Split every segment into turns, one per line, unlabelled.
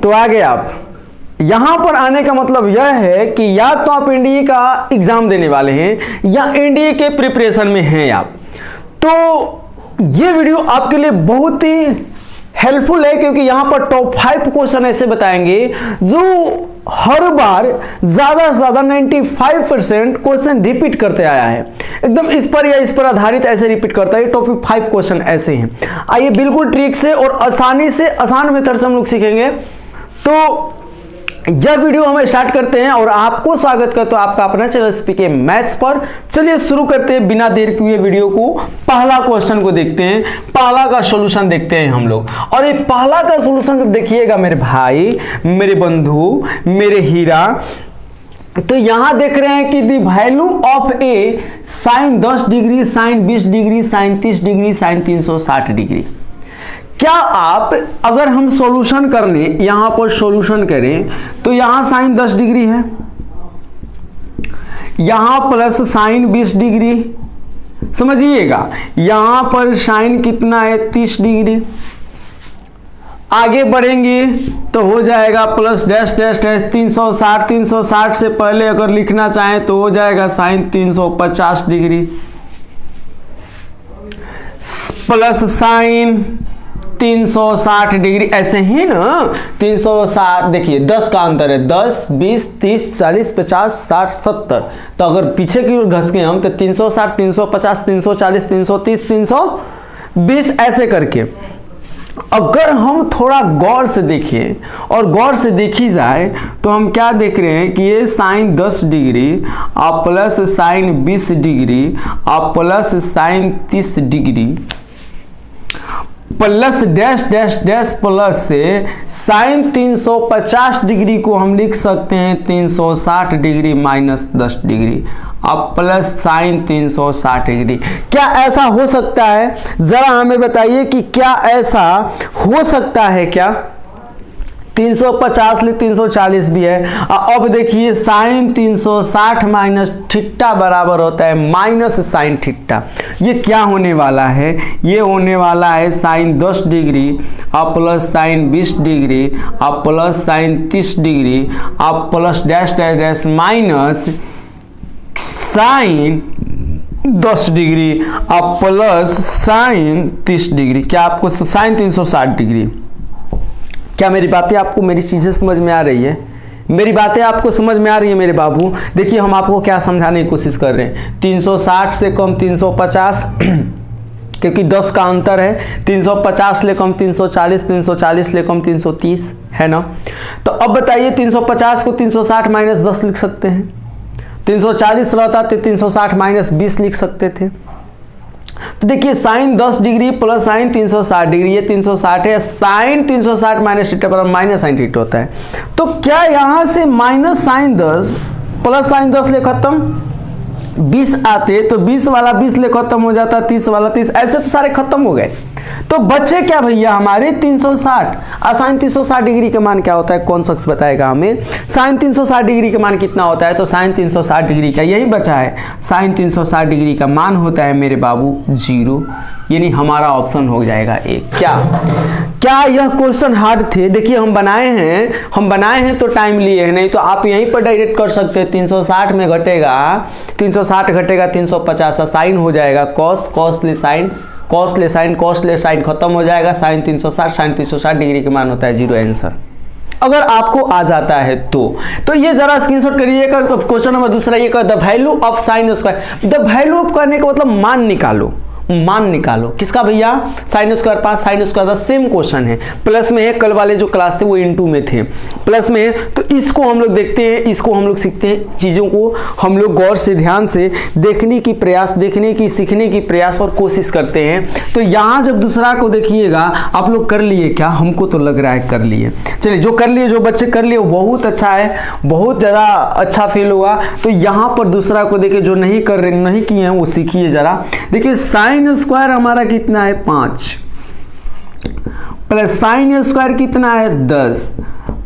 तो आ गए आप। यहां पर आने का मतलब यह है कि या तो आप एनडीए का एग्जाम देने वाले हैं या एनडीए के प्रिपरेशन में हैं आप। तो ये वीडियो आपके लिए बहुत ही हेल्पफुल है, क्योंकि यहां पर टॉप 5 क्वेश्चन ऐसे बताएंगे जो हर बार ज्यादा से ज्यादा 95% क्वेश्चन रिपीट करते आया है, एकदम इस पर या इस पर आधारित ऐसे रिपीट करता है। टॉप 5 क्वेश्चन ऐसे हैं। आइए बिल्कुल ट्रिक से और आसानी से, आसान मेथड से हम लोग सीखेंगे। तो यह वीडियो हम स्टार्ट करते हैं और आपको स्वागत करता हूं आपका अपना चैनल स्पीके मैथ्स पर। चलिए शुरू करते हैं बिना देर किए वीडियो को। पहला क्वेश्चन को देखते हैं, पहला का सॉल्यूशन देखते हैं हम लोग। और ये पहला का सॉल्यूशन देखिएगा मेरे भाई, मेरे बंधु, मेरे हीरा। तो यहां देख रहे हैं कि the value of a sine 10 degree, sine 20 degree, sine 30 degree, sine 360 degree. क्या आप अगर हम सॉल्यूशन करने यहां पर सॉल्यूशन करें तो यहां साइन 10 डिग्री है, यहां प्लस साइन 20 डिग्री, समझिएगा यहां पर साइन कितना है 30 डिग्री। आगे बढ़ेंगे तो हो जाएगा प्लस डैश डैश डैश 360, 360 से पहले अगर लिखना चाहें तो हो जाएगा sine 350 degree plus sine 360 degree. ऐसे ही ना 360, देखिए 10 का अंतर है, 10, 20, 30, 40, 50, 60, 70। तो अगर पीछे की ओर घस के हम तो 360, 350, 340, 330, 320 ऐसे करके। अगर हम थोड़ा गौर से देखें और गौर से देखी जाए तो हम क्या देख रहे हैं कि ये साइन 10 डिग्री और प्लस साइन 20 डिग्री और plus sine 30 degree plus dash dash dash plus से साइन 350 डिग्री को हम लिख सकते हैं 360 डिग्री माइनस 10 डिग्री अब प्लस साइन 360 डिग्री। क्या ऐसा हो सकता है? जरा हमें बताइए कि क्या ऐसा हो सकता है क्या? 350 ले 340 भी है। अब देखिए साइन 360 माइनस थीटा बराबर होता है माइनस साइन थीटा। ये क्या होने वाला है? ये होने वाला है साइन 10 डिग्री अब प्लस साइन 20 डिग्री अब प्लस साइन 30 डिग्री अब plus dash dash dash minus sine 10 degree अब प्लस साइन 30 डिग्री। क्या आपको साइन 360 डिग्री? क्या मेरी बातें आपको, मेरी चीजें समझ में आ रही है? मेरी बातें आपको समझ में आ रही है मेरे बाबू? देखिए हम आपको क्या समझाने की कोशिश कर रहे हैं। 360 से कम 350 क्योंकि 10 का अंतर है, 350 ले कम 340, 340 ले कम 330 है ना। तो अब बताइए 350 को 360 माइनस 10 लिख सकते हैं, 340 रहता तो 360 माइनस 20 लिख सकते थे। तो देखिए sine 10 degree plus sine 360 degree, ये 360 है, साइन 360 माइनस थीटा पर माइनस साइन थीटा होता है। तो क्या यहां से माइनस साइन 10 प्लस साइन 10 ले खत्म 20 आते तो 20 वाला 20 ले खत्म हो जाता, 30 वाला 30, ऐसे तो सारे खत्म हो गए। तो बच्चे क्या भैया हमारे 360। साइन 360 डिग्री का मान क्या होता है? कौन शख्स बताएगा हमें? साइन 360 डिग्री का मान कितना होता है? तो साइन 360 डिग्री का यही बचा है, साइन 360 डिग्री का मान होता है मेरे बाबू 0, यानी हमारा ऑप्शन हो जाएगा ए। क्या यह क्वेश्चन हार्ड थे? देखिए हम बनाए हैं तो टाइम लिए हैं, नहीं तो आप यहीं पर डायरेक्ट कर सकते हैं। 360 में घटेगा 360 घटेगा 350, साइन हो जाएगा कॉस, कॉस ले साइन, कॉस ले साइन, कॉस ले साइन खत्म हो जाएगा, साइन 360, साइन 360 डिग्री का मान होता है 0 आंसर। अगर आपको आ जाता है तो ये जरा स्क्रीनशॉट करिएगा। क्वेश्चन नंबर दूसरा ये the value of sine square. The value of करने का मतलब मान निकालो, मान निकालो किसका भैया? Sine square 5 sine square 10 same question है, प्लस में है। कल वाले जो क्लास थे वो इनटू में थे, प्लस में है। तो इसको हम लोग देखते हैं, इसको हम लोग सीखते हैं, चीजों को हम लोग गौर से ध्यान से देखने की प्रयास, देखने की सीखने की प्रयास और कोशिश करते हैं। तो यहां जब दूसरा को देखिएगा, आप लोग कर लिए क्या? हमको तो लग रहा है कर लिए। चलिए जो कर लिए, जो बच्चे कर लिए बहुत अच्छा है, बहुत ज्यादा अच्छा फील हुआ। तो यहां पर दूसरा को देखिए, जो नहीं कर रहे, नहीं किए हैं वो सीखिए जरा। देखिए साइन स्क्वायर हमारा कितना है 5 प्लस साइन स्क्वायर कितना है 10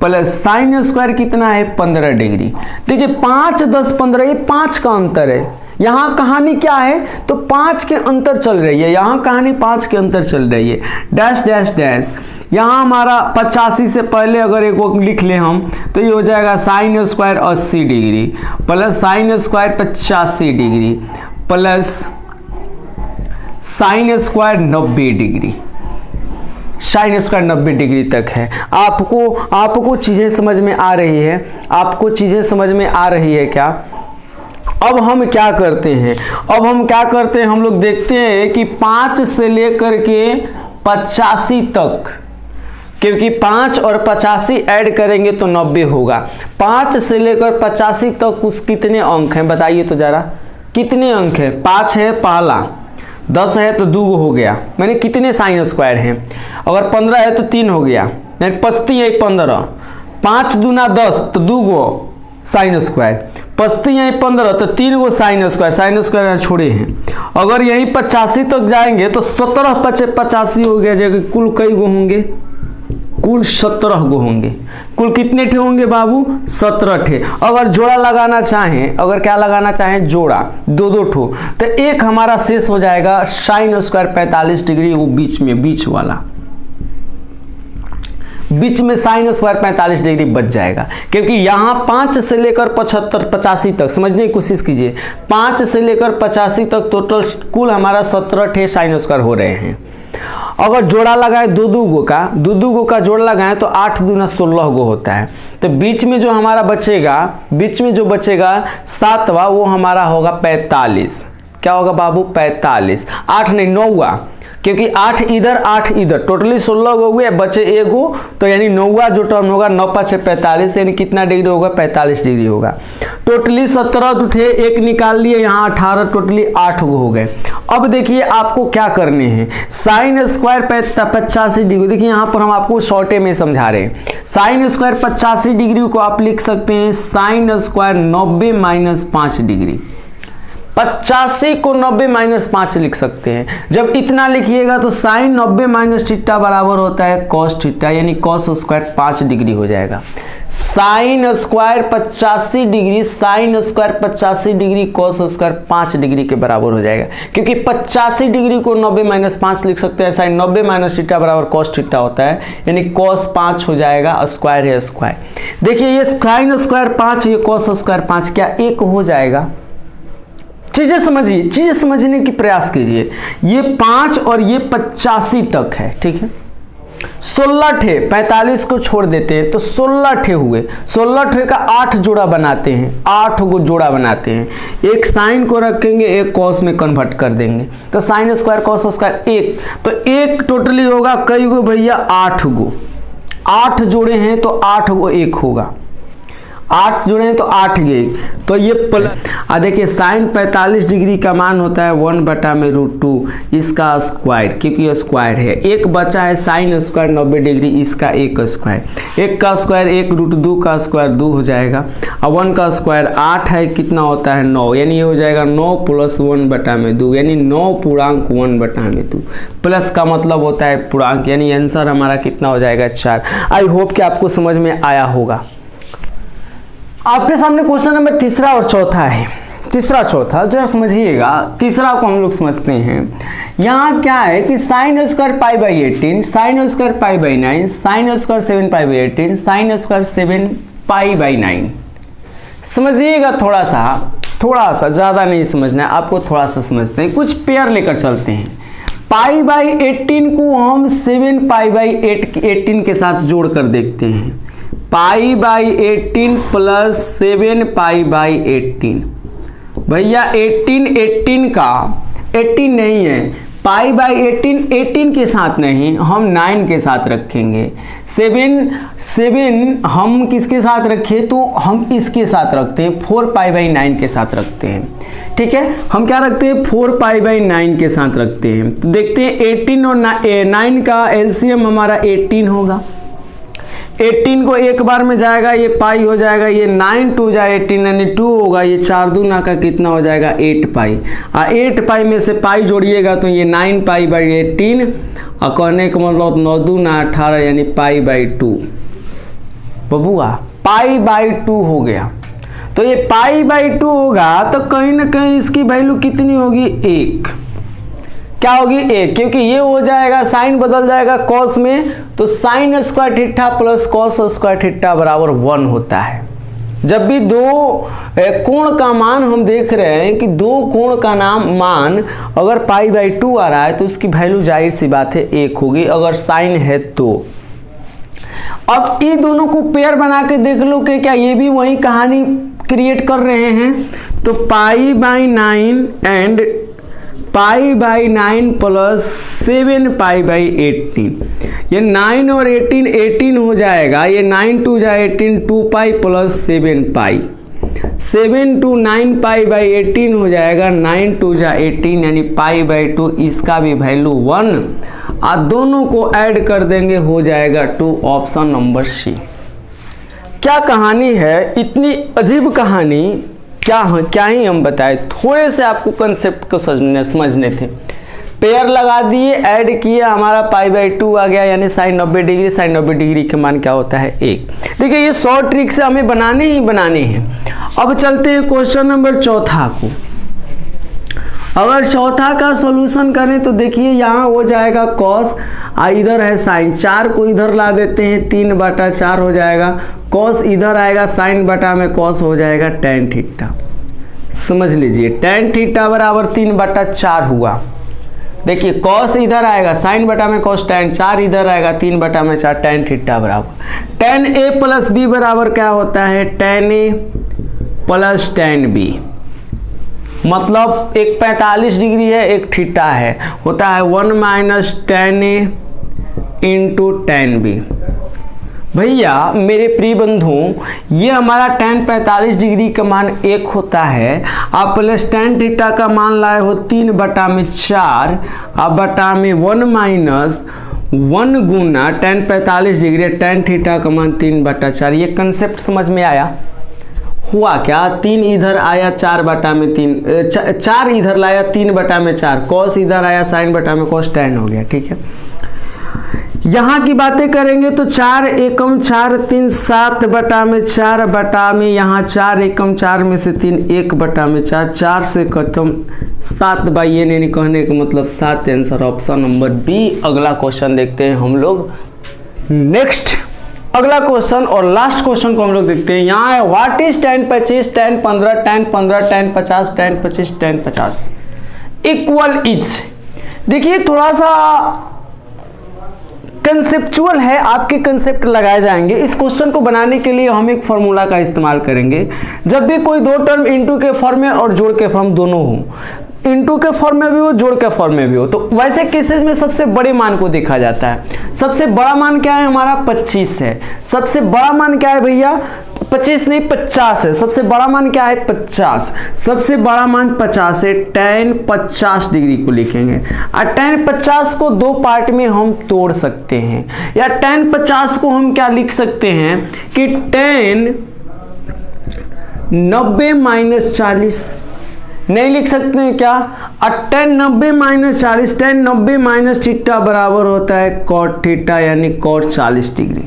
प्लस साइन स्क्वायर कितना है 15 डिग्री। देखिए 5 10 15 ये 5 का अंतर है। यहां कहानी क्या है? तो 5 के अंतर चल रही है, यहां कहानी 5 के अंतर चल रही है। डैश डैश डैश यहाँ हमारा 85 से पहले अगर एक वो लिख लें हम तो ये हो जाएगा sine square 80 degree plus sine square 85 degree plus sine square 90 degree. Sine square 90 degree तक है। आपको चीज़ें समझ में आ रही है? आपको चीज़ें समझ में आ रही है क्या? अब हम क्या करते हैं? हम लोग देखते हैं कि 5 से लेकर के 85 तक, क्योंकि 5 और 85 ऐड करेंगे तो 90 होगा। 5 से लेकर 85 तक कुछ कितने अंक हैं बताइए तो जरा, कितने अंक हैं? 5 है पहला, 10 है तो 2 हो गया, मैंने कितने साइन स्क्वायर हैं? अगर 15 है तो 3 हो गया, यानी 5 है 15, 5 दूना 10 तो 2 गो साइन स्क्वायर, 5 यहीं 15 तो 3 गो साइन स्क्वायर छोड़े हैं। अगर यहीं 85 तक जाएंगे तो 17 × 85 हो गया, जगह कुल कई गो होंगे? कुल 17 गो होंगे। कुल कितने ठे होंगे बाबू? 17 ठे। अगर जोड़ा लगाना चाहें, अगर क्या लगाना चाहें? जोड़ा, 2-2 ठो, तो एक हमारा शेष हो जाएगा साइन स्क्वायर 45 डिग्री, वो बीच में, बीच वाला, बीच में साइन स्क्वायर 45 डिग्री बच जाएगा। क्योंकि यहाँ 5 से लेकर 85 तक, समझने की कोशिश कीजिए, 5 से लेकर 85 तक टोटल कुल हमारा 17 ठे साइन स्क्वायर हो रहे हैं। अगर जोड़ा लगाए 2-2 गो का जोड़ लगाए तो 8 दूना 16 गो होता है। तो बीच में जो हमारा बचेगा, बीच में जो बचेगा 7वां, वो हमारा होगा 45। क्या होगा बाबू? 45। 8 नहीं 9वां, क्योंकि 8 इधर 8 इधर, टोटली 16 गो हुए, बचे 1 गो, तो यानी 9वां जो टर्म होगा 9 × 5 = 45, यानी कितना डिग्री होगा? 45 डिग्री होगा। टोटली 17 थे, एक निकाल लिए, यहाँ 18, टोटली 8 गो हो गए। अब देखिए आपको क्या करने हैं, साइन स्क्वायर 85 डिग्री, देखिए यहाँ पर हम आपको शॉर्टे में समझा रहे हैं। साइन स्क्वायर 85 डिग्री को आप लिख सकते हैं साइन स्क्वायर 90 - 5 डिग्री। 85 को 90 - 5 लिख सकते हैं। जब इतना लिखिएगा तो साइन 90 - थीटा बराबर होता है कॉस थीटा, यानी कॉस स्क्वायर 5 डिग्री हो जाएगा। Sine square 85 degree, sine square 85 degree cos square 5 degree के बराबर हो जाएगा। क्योंकि 85 डिग्री को 90 - 5 लिख सकते हैं, साइन 90 - थीटा बराबर कॉस थीटा होता है, यानी कॉस 5 हो जाएगा, स्क्वायर है स्क्वायर। देखिए ये साइन स्क्वायर 5, ये कॉस स्क्वायर 5, क्या एक हो जाएगा? चीजें समझिए, चीजें समझने की प्रयास कीजिए। ये 5 और ये 85 तक है, ठीक है। 16 ठे, 45 को छोड़ देते हैं तो 16 ठे हुए। 16 ठे का 8 जोड़ा बनाते हैं, 8 गो जोड़ा बनाते हैं। एक साइन को रखेंगे, एक कॉस में कन्वर्ट कर देंगे, तो साइन स्क्वायर कॉस स्क्वायर 1, तो एक टोटली होगा कई गो भैया? 8 गो। 8 जोड़े हैं तो 8 गो एक होगा, 8 जोड़े हैं तो 8 गए, तो ये प्लस। देखिए साइन 45 डिग्री का मान होता है 1/√2 इसका स्क्वायर, क्योंकि ये स्क्वायर है। एक बचा है साइन स्क्वायर 90 डिग्री, इसका एक स्क्वायर, एक का स्क्वायर 1√2 का स्क्वायर 2 हो जाएगा, और 1 का स्क्वायर 8 है, कितना होता है 9, यानी ये हो जाएगा 9 + 1/2, यानी 9 पूर्णांक 1/2। प्लस का मतलब होता है पूर्णांक, यानी आंसर हमारा कितना हो जाएगा 4। आई होप कि आपको समझ में आया होगा। आपके सामने क्वेश्चन नंबर तीसरा और चौथा है। तीसरा चौथा जरा समझिएगा। तीसरा को हम लोग समझते हैं। यहाँ क्या है कि sine square π/18, sine square π/9, sine square 7π/18, sine square 7π/9। समझिएगा थोड़ा सा, ज़्यादा नहीं समझना है आपको, थोड़ा सा समझते हैं। कुछ पेयर लेकर चलते हैं। π/18 को हम 7π/18 के साथ जोड़ कर देखते हैं। π/18 + 7π/18, भैया 18 का 18 नहीं है, π/18 18 के साथ नहीं, हम 9 के साथ रखेंगे। 7 हम किसके साथ रखें? तो हम इसके साथ रखते हैं, 4π/9 के साथ रखते हैं, ठीक है। हम क्या रखते हैं? 4π/9 के साथ रखते हैं। तो देखते हैं 18 और 9 का एलसीएम हमारा 18 होगा। 18 को एक बार में जाएगा, ये पाई हो जाएगा, ये 9 2 जाए 18 यानी 2 होगा, ये 4 दूना का कितना हो जाएगा 8 पाई। 8 पाई में से पाई जोड़िएगा तो ये 9π/18, और कहने का मतलब 9 दूना 18 यानी π/2। बबुआ π/2 हो गया। तो ये π/2 होगा तो कहीं ना कहीं इसकी वैल्यू कितनी होगी? 1। क्या होगी ए, क्योंकि ये हो जाएगा साइन बदल जाएगा कॉस में, तो sine square theta plus cos square theta बराबर 1 होता है। जब भी दो कोण का मान हम देख रहे हैं कि दो कोण का मान अगर π/2 आ रहा है तो उसकी वैल्यू जाहिर सी बात है 1 होगी अगर साइन है तो। अब ये दोनों को पेयर बना के देख लो कि क्या ये भी वही कहानी क्रिएट कर रहे हैं। तो π/9 एंड π/9 प्लस 7π/18, ये 9 और 18 हो जाएगा, ये 9 2 जा 18 2π प्लस 7π, 7 2 9π/18 हो जाएगा, 9 2 जा 18 यानी π/2, इसका भी वैल्यू 1 और दोनों को ऐड कर देंगे हो जाएगा 2, ऑप्शन नंबर सी। क्या कहानी है, इतनी अजीब कहानी क्या ही हम बताएं, थोड़े से आपको कंसेप्ट को समझने थे। पेयर लगा दिए, ऐड किए, हमारा π/2 आ गया यानी साइन 90 डिग्री, साइन 90 डिग्री के मान क्या होता है 1। देखिए ये शॉर्ट ट्रिक से हमें बनाने ही बनाने हैं। अब चलते हैं क्वेश्चन नंबर चौथा को। अगर चौथा का सॉल्यूशन करें तो देखिए यहाँ हो जाएगा कॉस, इधर है साइन, 4 को इधर ला देते हैं, 3/4 हो जाएगा, कॉस इधर आएगा, साइन बटा में कॉस हो जाएगा tan थीटा। समझ लीजिए tan थीटा बराबर 3/4 हुआ। देखिए कॉस इधर आएगा, साइन बटा में कॉस tan, 4 इधर आएगा, 3/4 tan थीटा बराबर tan a प्लस b बराबर क्या होता है tan a plus tan b। मतलब एक 45 डिग्री है, एक थीटा है, होता है 1 minus tan a into tan b। भैया मेरे प्रिय बंधुओं, ये हमारा tan 45 डिग्री का मान 1 होता है, आप प्लस tan थीटा का मान लाए हो 3/4, अब बटा में 1 माइनस 1 गुना tan 45 डिग्री, tan थीटा का मान 3/4। ये कंसेप्ट समझ में आया? हुआ क्या, 3 इधर आया, 4/3, 4 इधर लाया, 3/4, कॉस इधर आया, साइन बटा में कॉस tan हो गया। ठीक है, यहाँ की बातें करेंगे तो 4 एकम 4 3 7/4 बटा में यहाँ 4 एकम 4 में से 3 1/4, 4 से खत्म 7/n यानी कहने का मतलब 7 आंसर, ऑप्शन नंबर बी। अगला क्वेश्चन देखते हैं हम लोग। नेक्स्ट अगला क्वेश्चन और लास्ट क्वेश्चन को हम लोग देखते हैं। यहाँ है what is tan 25 tan 15 tan 15 tan 50 tan 25 tan 50 equal is. देखिए थोड़ा सा कंसेप्चुअल है, आपके कंसेप्ट लगाए जाएंगे। इस क्वेश्चन को बनाने के लिए हम एक फॉर्मूला का इस्तेमाल करेंगे। जब भी कोई दो टर्म इनटू के फॉर्म में और जोड़ के फॉर्म दोनों हो, इनटू के फॉर्म में भी हो जोड़ के फॉर्म में भी हो, तो वैसे केसेस में सबसे बड़े मान को देखा जाता है। सबसे बड़ा मान क्या है हमारा 25 है। सबसे बड़ा मान क्या है भैया 25 नहीं 50 है। सबसे बड़ा मान क्या है 50। सबसे बड़ा मान 50 है। tan 50 डिग्री को लिखेंगे और tan 50 को दो पार्ट में हम तोड़ सकते हैं, या tan 50 को हम क्या लिख सकते हैं कि tan 90 माइनस 40 नहीं लिख सकते हैं क्या, tan 90 minus 40, tan 90 minus theta बराबर होता है cot थीटा यानी cot 40 डिग्री।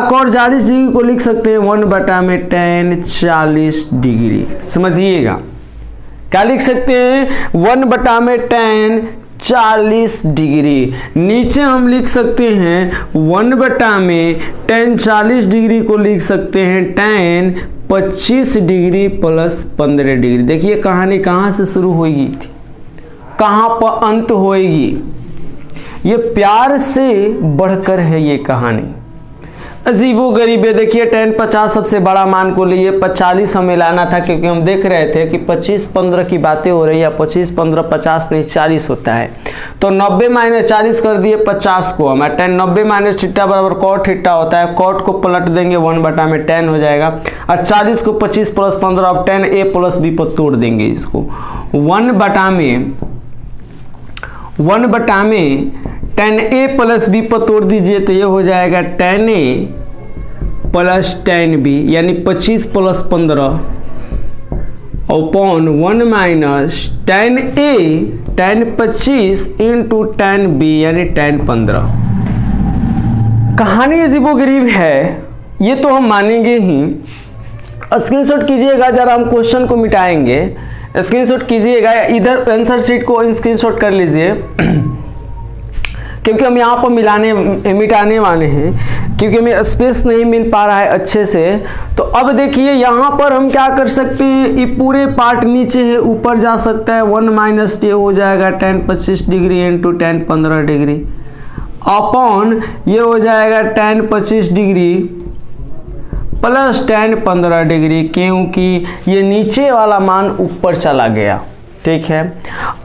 cot 40 डिग्री को लिख सकते हैं 1 बटा में tan 40 डिग्री। समझिएगा क्या लिख सकते हैं 1 बटा में tan 40 डिग्री। नीचे हम लिख सकते हैं 1 बटा में tan 40 डिग्री को लिख सकते हैं tan 25 डिग्री प्लस 15 डिग्री। देखिए कहानी कहाँ से शुरू होगी, कहाँ पर अंत होएगी। ये प्यार से बढ़कर है ये कहानी, अजीबो गरीब है। देखिए tan 50 सबसे बड़ा मान को लिए 40 हमें लाना था, क्योंकि हम देख रहे थे कि 25-15 की बातें हो रही है। 25-15 50 नहीं 40 होता है, तो 90 माइनस 40 कर दिए 50 को हम। tan 90 माइनस थीटा बराबर cot थीटा होता है। cot को पलट देंगे 1 बटा में tan हो जाएगा, और 40 को 25 प्लस 15 अब tan a प्लस b पर तोड़ देंगे इसको। 1 बटा में tan a प्लस b पर तोड़ दीजिए तो ये हो जाएगा tan a plus tan b यानी 25 plus 15 upon 1 minus tan a tan 25 into tan b यानी tan 15। कहानी अजीबोगरीब है, ये तो हम मानेंगे ही। स्क्रीनशॉट कीजिएगा जरा, हम क्वेश्चन को मिटाएंगे। स्क्रीनशॉट कीजिएगा, इधर आंसर शीट को स्क्रीनशॉट कर लीजिए क्योंकि हम यहाँ पर मिटाने वाले हैं, क्योंकि हमें स्पेस नहीं मिल पा रहा है अच्छे से। तो अब देखिए यहाँ पर हम क्या कर सकते हैं, ये पूरे पार्ट नीचे है, ऊपर जा सकता है। 1 माइनस ये हो जाएगा tan 25 degree into tan 15 degree upon ये हो जाएगा tan 25 degree plus tan 15 degree, क्योंकि ये नीचे वाला मान ऊपर चला गया। ठीक है,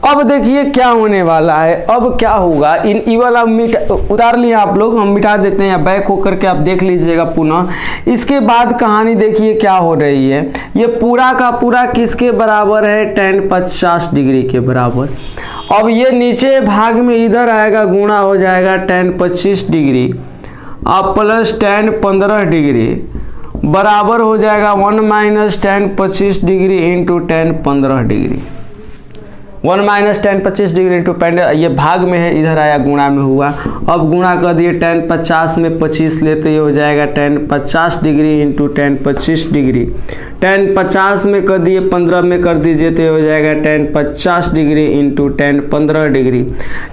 अब देखिए क्या होने वाला है। अब क्या होगा, ई वाला उतार लिए आप लोग, हम मिटा देते हैं, या बैक होकर के आप देख लीजिएगा पुनः। इसके बाद कहानी देखिए क्या हो रही है, ये पूरा का पूरा किसके बराबर है, tan 50 डिग्री के बराबर। अब ये नीचे भाग में इधर आएगा, गुणा हो जाएगा tan 25 डिग्री अब प्लस tan 15 डिग्री बराबर हो जाएगा 1 minus tan 25 degree into tan 15 degree. 1 minus tan 25 degree into ये भाग में है, इधर आया गुणा में हुआ। अब गुणा कर दिए, tan 50 में 25 लेते, ये हो जाएगा tan 50 degree into tan 25 degree. tan 50 में कर दिए, 15 में कर दीजिए तो ये हो जाएगा tan 50 degree into tan 15 degree.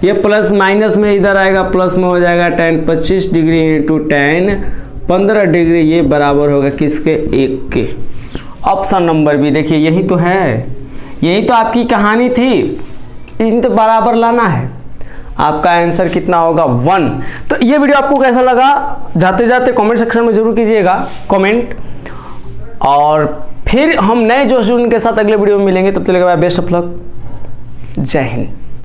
ये प्लस माइनस में इधर आएगा, प्लस में हो जाएगा tan 25 degree into tan 15 degree. ये बराबर होगा किसके, 1 के। ऑप्शन नंबर बी देखिए, यही तो है, यही तो आपकी कहानी थी, इन तो बराबर लाना है। आपका आंसर कितना होगा, 1। तो ये वीडियो आपको कैसा लगा, जाते जाते कमेंट सेक्शन में जरूर कीजिएगा कमेंट, और फिर हम नए जोश के साथ अगले वीडियो में मिलेंगे। तब तक के लिए बेस्ट ऑफ लक, जय हिंद।